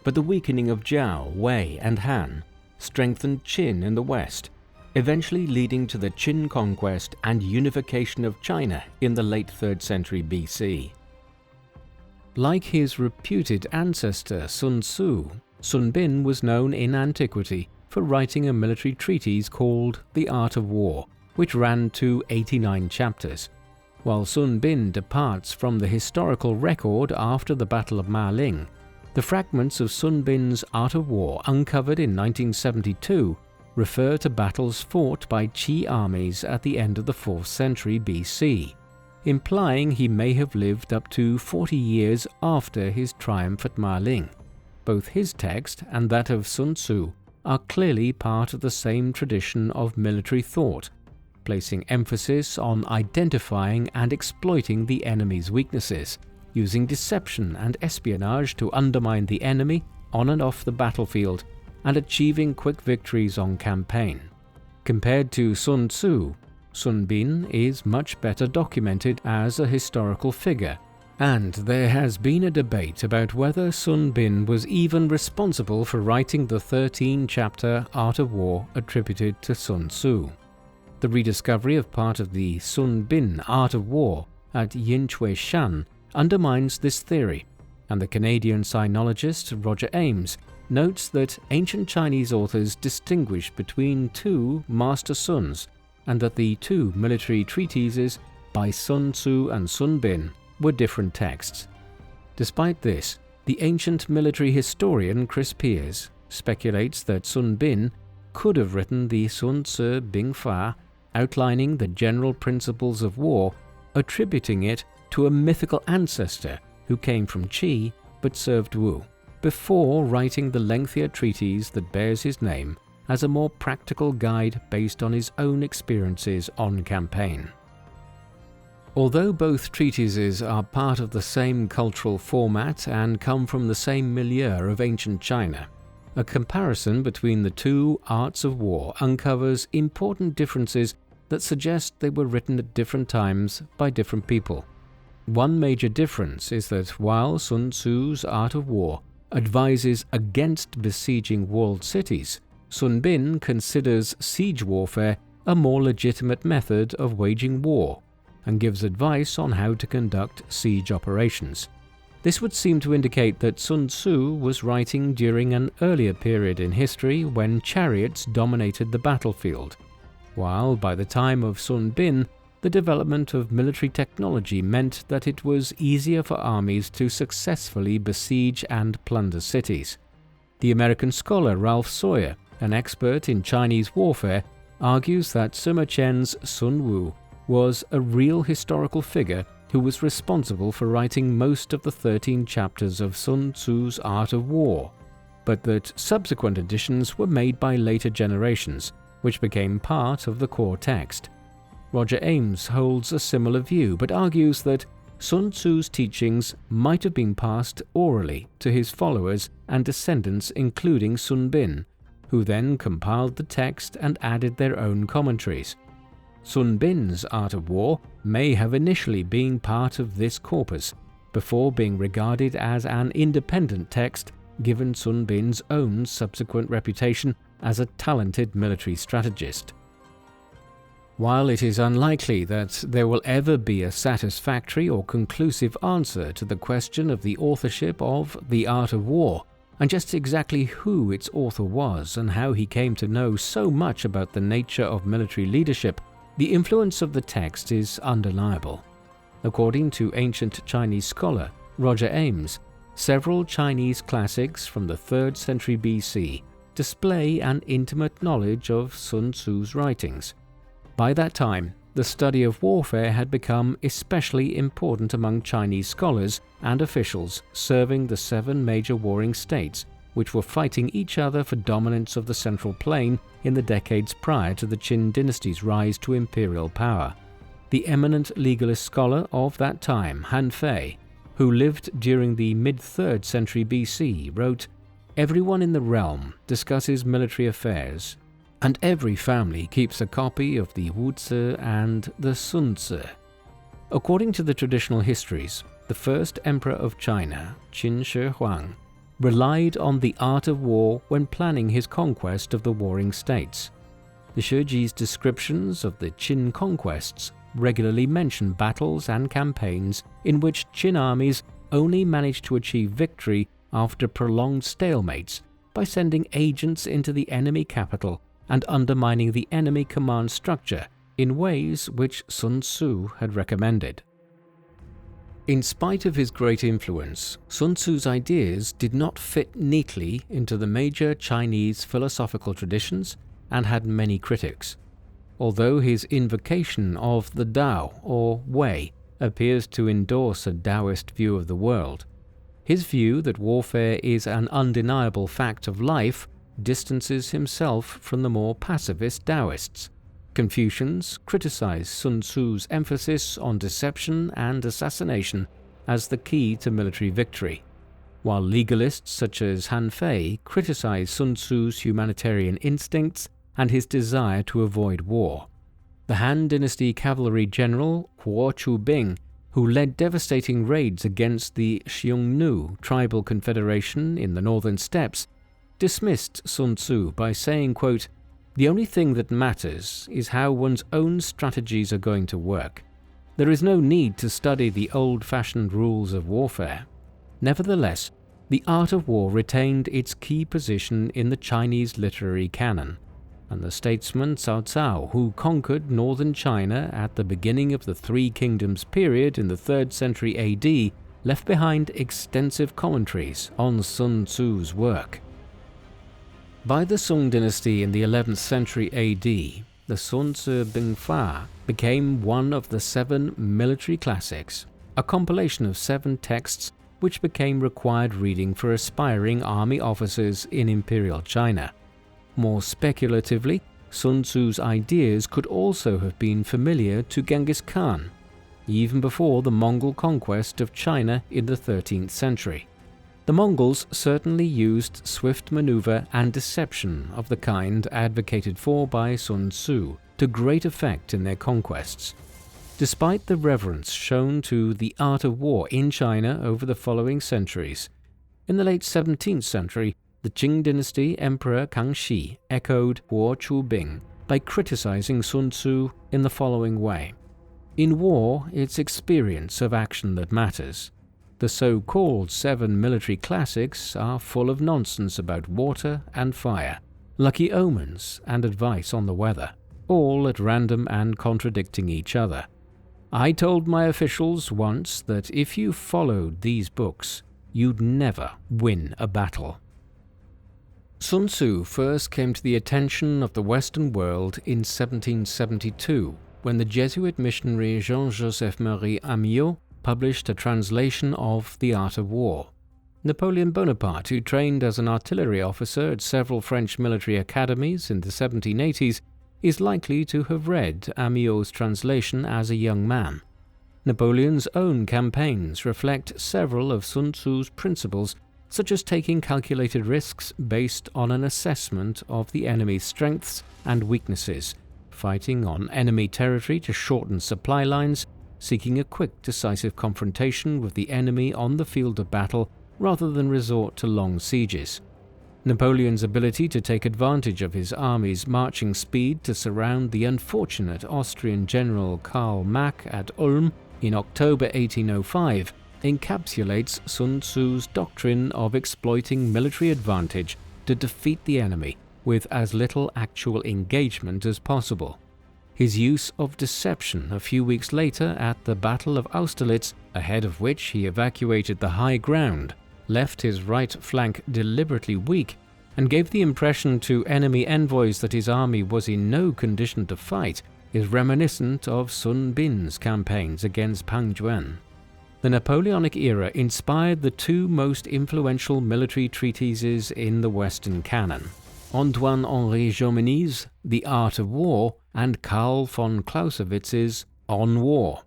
S1: but the weakening of Zhao, Wei, and Han strengthened Qin in the west, eventually leading to the Qin conquest and unification of China in the late 3rd century BC. Like his reputed ancestor Sun Tzu, Sun Bin was known in antiquity for writing a military treatise called The Art of War, which ran to 89 chapters. While Sun Bin departs from the historical record after the Battle of Ma Ling, the fragments of Sun Bin's Art of War uncovered in 1972 refer to battles fought by Qi armies at the end of the 4th century BC, implying he may have lived up to 40 years after his triumph at Ma Ling. Both his text and that of Sun Tzu are clearly part of the same tradition of military thought, placing emphasis on identifying and exploiting the enemy's weaknesses, using deception and espionage to undermine the enemy on and off the battlefield, and achieving quick victories on campaign. Compared to Sun Tzu, Sun Bin is much better documented as a historical figure, and there has been a debate about whether Sun Bin was even responsible for writing the 13-chapter Art of War attributed to Sun Tzu. The rediscovery of part of the Sun Bin Art of War at Yinchui-shan undermines this theory, and the Canadian sinologist Roger Ames notes that ancient Chinese authors distinguish between 2 Master Suns, and that the 2 military treatises by Sun Tzu and Sun Bin were different texts. Despite this, the ancient military historian Chris Pears speculates that Sun Bin could have written the Sun Tzu Bing Fa, outlining the general principles of war, attributing it to a mythical ancestor who came from Qi but served Wu, before writing the lengthier treatise that bears his name as a more practical guide based on his own experiences on campaign. Although both treatises are part of the same cultural format and come from the same milieu of ancient China, a comparison between the 2 arts of war uncovers important differences that suggest they were written at different times by different people. One major difference is that while Sun Tzu's Art of War advises against besieging walled cities, Sun Bin considers siege warfare a more legitimate method of waging war and gives advice on how to conduct siege operations. This would seem to indicate that Sun Tzu was writing during an earlier period in history when chariots dominated the battlefield, while by the time of Sun Bin, the development of military technology meant that it was easier for armies to successfully besiege and plunder cities. The American scholar Ralph Sawyer, an expert in Chinese warfare, argues that Sima Qian's Sun Tzu was a real historical figure who was responsible for writing most of the 13 chapters of Sun Tzu's Art of War, but that subsequent editions were made by later generations, which became part of the core text. Roger Ames holds a similar view, but argues that Sun Tzu's teachings might have been passed orally to his followers and descendants, including Sun Bin, who then compiled the text and added their own commentaries. Sun Bin's Art of War may have initially been part of this corpus, before being regarded as an independent text, given Sun Bin's own subsequent reputation as a talented military strategist. While it is unlikely that there will ever be a satisfactory or conclusive answer to the question of the authorship of The Art of War, and just exactly who its author was and how he came to know so much about the nature of military leadership, the influence of the text is undeniable. According to ancient Chinese scholar Roger Ames, several Chinese classics from the 3rd century BC display an intimate knowledge of Sun Tzu's writings. By that time, the study of warfare had become especially important among Chinese scholars and officials serving the 7 major warring states, which were fighting each other for dominance of the Central Plain in the decades prior to the Qin dynasty's rise to imperial power. The eminent legalist scholar of that time, Han Fei, who lived during the mid-3rd century BC, wrote, "Everyone in the realm discusses military affairs, and every family keeps a copy of the Wu Tzu and the Sun Tzu." According to the traditional histories, the first emperor of China, Qin Shi Huang, relied on the art of war when planning his conquest of the warring states. The Shiji's descriptions of the Qin conquests regularly mention battles and campaigns in which Qin armies only managed to achieve victory after prolonged stalemates by sending agents into the enemy capital and undermining the enemy command structure in ways which Sun Tzu had recommended. In spite of his great influence, Sun Tzu's ideas did not fit neatly into the major Chinese philosophical traditions and had many critics. Although his invocation of the Tao, or Way, appears to endorse a Taoist view of the world, his view that warfare is an undeniable fact of life distances himself from the more pacifist Taoists. Confucians criticize Sun Tzu's emphasis on deception and assassination as the key to military victory, while legalists such as Han Fei criticize Sun Tzu's humanitarian instincts and his desire to avoid war. The Han Dynasty cavalry general Huo Chubing, who led devastating raids against the Xiongnu tribal confederation in the northern steppes, dismissed Sun Tzu by saying, quote, "The only thing that matters is how one's own strategies are going to work. There is no need to study the old-fashioned rules of warfare." Nevertheless, the art of war retained its key position in the Chinese literary canon, and the statesman Cao Cao, who conquered northern China at the beginning of the Three Kingdoms period in the 3rd century AD, left behind extensive commentaries on Sun Tzu's work. By the Song dynasty in the 11th century AD, the Sun Tzu Bingfa became one of the 7 military classics, a compilation of 7 texts which became required reading for aspiring army officers in imperial China. More speculatively, Sun Tzu's ideas could also have been familiar to Genghis Khan, even before the Mongol conquest of China in the 13th century. The Mongols certainly used swift maneuver and deception of the kind advocated for by Sun Tzu to great effect in their conquests. Despite the reverence shown to the art of war in China over the following centuries, in the late 17th century, the Qing dynasty Emperor Kangxi echoed Huo Chubing by criticizing Sun Tzu in the following way: "In war, it's experience of action that matters. The so-called 7 military classics are full of nonsense about water and fire, lucky omens and advice on the weather. all at random and contradicting each other. I told my officials once that if you followed these books, you'd never win a battle. Sun Tzu first came to the attention of the Western world in 1772, when the Jesuit missionary Jean-Joseph Marie Amiot published a translation of The Art of War. Napoleon Bonaparte, who trained as an artillery officer at several French military academies in the 1780s, is likely to have read Amiot's translation as a young man. Napoleon's own campaigns reflect several of Sun Tzu's principles, such as taking calculated risks based on an assessment of the enemy's strengths and weaknesses, fighting on enemy territory to shorten supply lines, seeking a quick, decisive confrontation with the enemy on the field of battle rather than resort to long sieges. Napoleon's ability to take advantage of his army's marching speed to surround the unfortunate Austrian general Karl Mack at Ulm in October 1805 encapsulates Sun Tzu's doctrine of exploiting military advantage to defeat the enemy with as little actual engagement as possible. His use of deception a few weeks later at the Battle of Austerlitz, ahead of which he evacuated the high ground, left his right flank deliberately weak and gave the impression to enemy envoys that his army was in no condition to fight, is reminiscent of Sun Bin's campaigns against Pang Juan. The Napoleonic era inspired the two most influential military treatises in the Western canon, Antoine-Henri Jomini's The Art of War and Karl von Clausewitz's On War.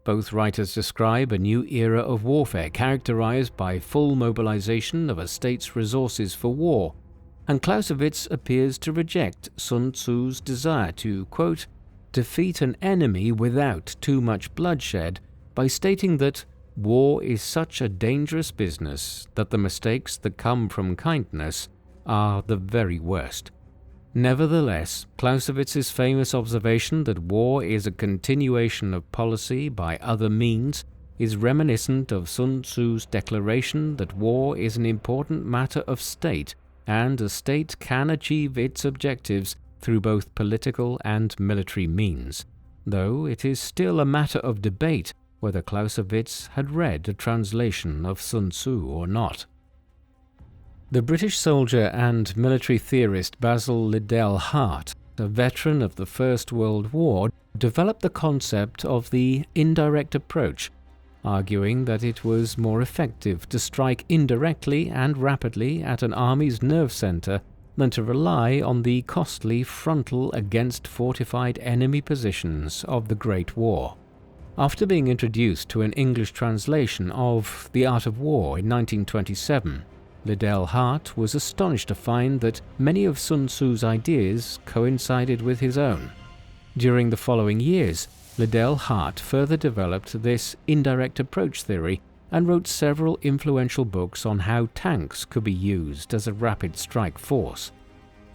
S1: Both writers describe a new era of warfare characterized by full mobilization of a state's resources for war, and Clausewitz appears to reject Sun Tzu's desire to, quote, defeat an enemy without too much bloodshed by stating that war is such a dangerous business that the mistakes that come from kindness are the very worst. Nevertheless, Clausewitz's famous observation that war is a continuation of policy by other means is reminiscent of Sun Tzu's declaration that war is an important matter of state and a state can achieve its objectives through both political and military means, though it is still a matter of debate whether Clausewitz had read a translation of Sun Tzu or not. The British soldier and military theorist Basil Liddell Hart, a veteran of the First World War, developed the concept of the indirect approach, arguing that it was more effective to strike indirectly and rapidly at an army's nerve center than to rely on the costly frontal against fortified enemy positions of the Great War. After being introduced to an English translation of The Art of War in 1927, Liddell Hart was astonished to find that many of Sun Tzu's ideas coincided with his own. During the following years, Liddell Hart further developed this indirect approach theory and wrote several influential books on how tanks could be used as a rapid strike force.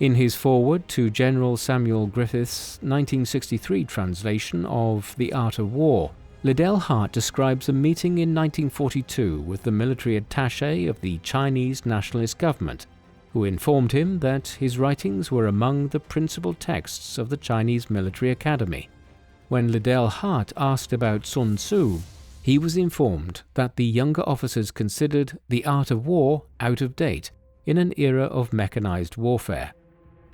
S1: In his foreword to General Samuel Griffith's 1963 translation of The Art of War, Liddell Hart describes a meeting in 1942 with the military attaché of the Chinese nationalist government, who informed him that his writings were among the principal texts of the Chinese military academy. When Liddell Hart asked about Sun Tzu, he was informed that the younger officers considered The Art of War out of date in an era of mechanized warfare.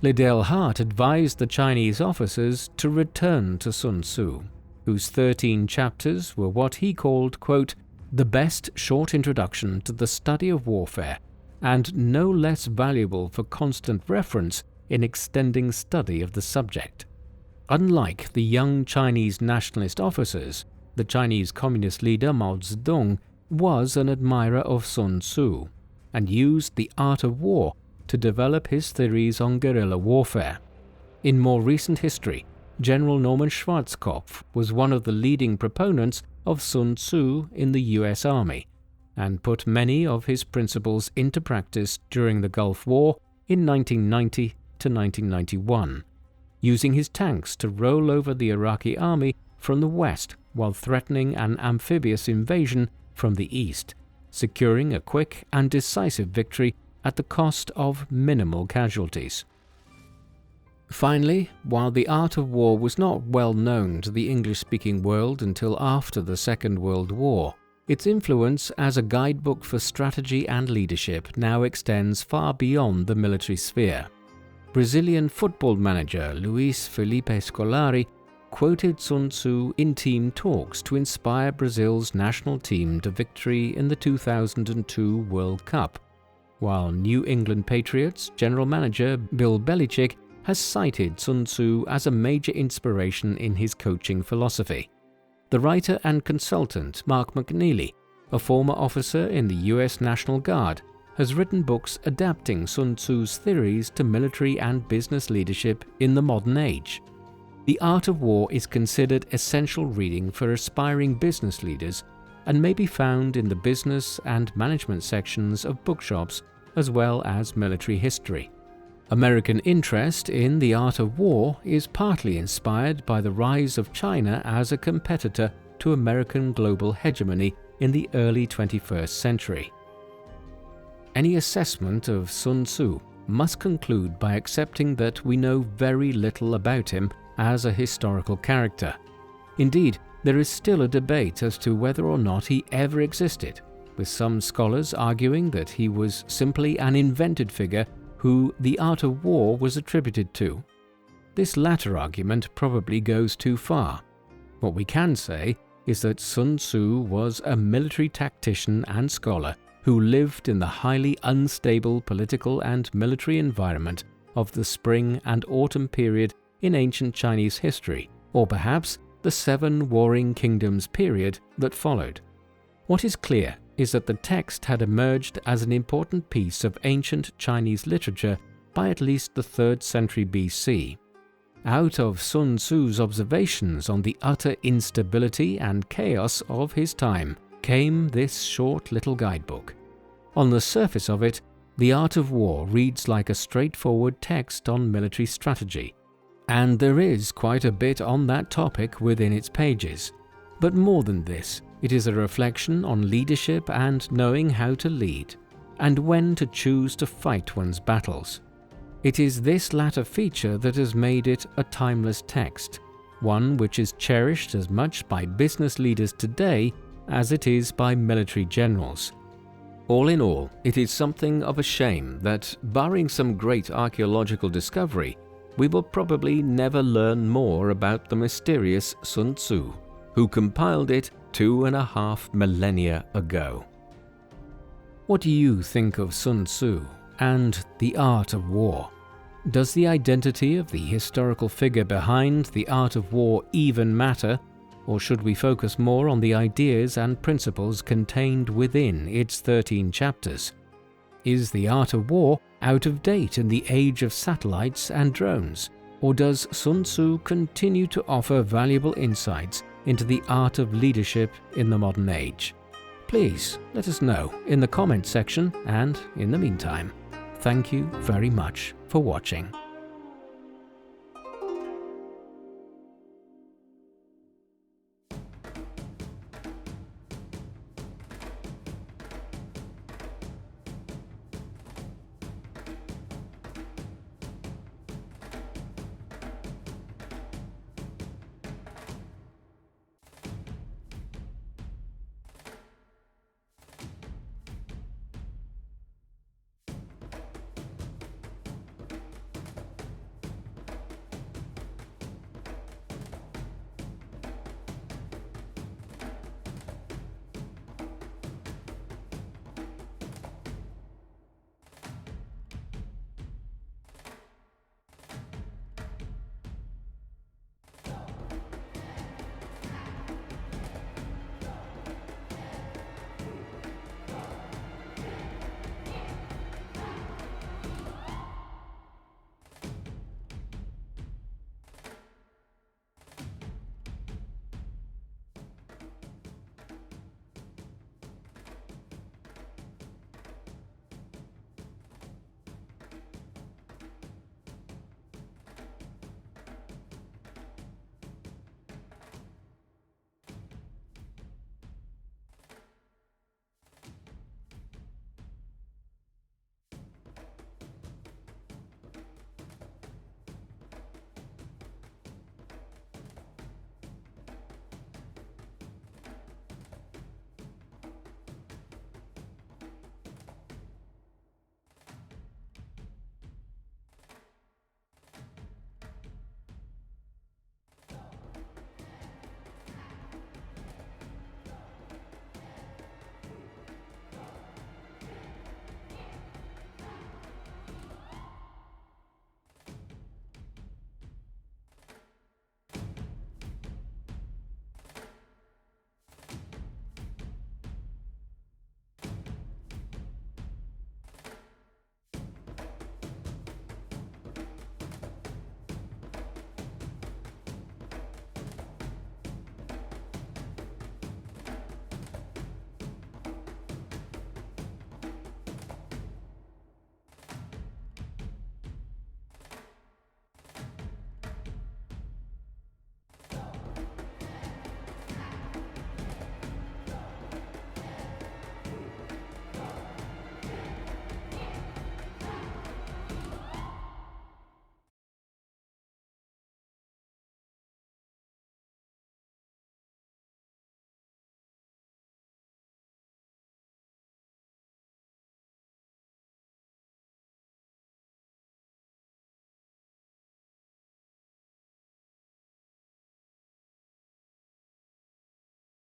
S1: Liddell Hart advised the Chinese officers to return to Sun Tzu, whose 13 chapters were what he called, quote, the best short introduction to the study of warfare, and no less valuable for constant reference in extending study of the subject. Unlike the young Chinese nationalist officers, the Chinese communist leader Mao Zedong was an admirer of Sun Tzu, and used The Art of War to develop his theories on guerrilla warfare. In more recent history, General Norman Schwarzkopf was one of the leading proponents of Sun Tzu in the US Army, and put many of his principles into practice during the Gulf War in 1990 to 1991, using his tanks to roll over the Iraqi army from the west while threatening an amphibious invasion from the east, securing a quick and decisive victory at the cost of minimal casualties. Finally, while the art of war was not well known to the English-speaking world until after the Second World War, its influence as a guidebook for strategy and leadership now extends far beyond the military sphere. Brazilian football manager Luis Felipe Scolari quoted Sun Tzu in team talks to inspire Brazil's national team to victory in the 2002 World Cup, while New England Patriots general manager Bill Belichick has cited Sun Tzu as a major inspiration in his coaching philosophy. The writer and consultant Mark McNeely, a former officer in the US National Guard, has written books adapting Sun Tzu's theories to military and business leadership in the modern age. The Art of War is considered essential reading for aspiring business leaders and may be found in the business and management sections of bookshops as well as military history. American interest in the art of war is partly inspired by the rise of China as a competitor to American global hegemony in the early 21st century. Any assessment of Sun Tzu must conclude by accepting that we know very little about him as a historical character. Indeed, there is still a debate as to whether or not he ever existed, with some scholars arguing that he was simply an invented figure who the art of war was attributed to. This latter argument probably goes too far. What we can say is that Sun Tzu was a military tactician and scholar who lived in the highly unstable political and military environment of the spring and autumn period in ancient Chinese history, or perhaps the 7 warring kingdoms period that followed. What is clear is that the text had emerged as an important piece of ancient Chinese literature by at least the 3rd century BC. Out of Sun Tzu's observations on the utter instability and chaos of his time came this short little guidebook. On the surface of it, The Art of War reads like a straightforward text on military strategy, and there is quite a bit on that topic within its pages. But more than this, it is a reflection on leadership and knowing how to lead, and when to choose to fight one's battles. It is this latter feature that has made it a timeless text, one which is cherished as much by business leaders today as it is by military generals. All in all, it is something of a shame that, barring some great archaeological discovery, we will probably never learn more about the mysterious Sun Tzu, who compiled it 2.5 millennia ago. What do you think of Sun Tzu and the art of war? Does the identity of the historical figure behind the art of war even matter, or should we focus more on the ideas and principles contained within its 13 chapters? Is the art of war out of date in the age of satellites and drones, or does Sun Tzu continue to offer valuable insights into the art of leadership in the modern age? Please let us know in the comments section, and in the meantime, thank you very much for watching.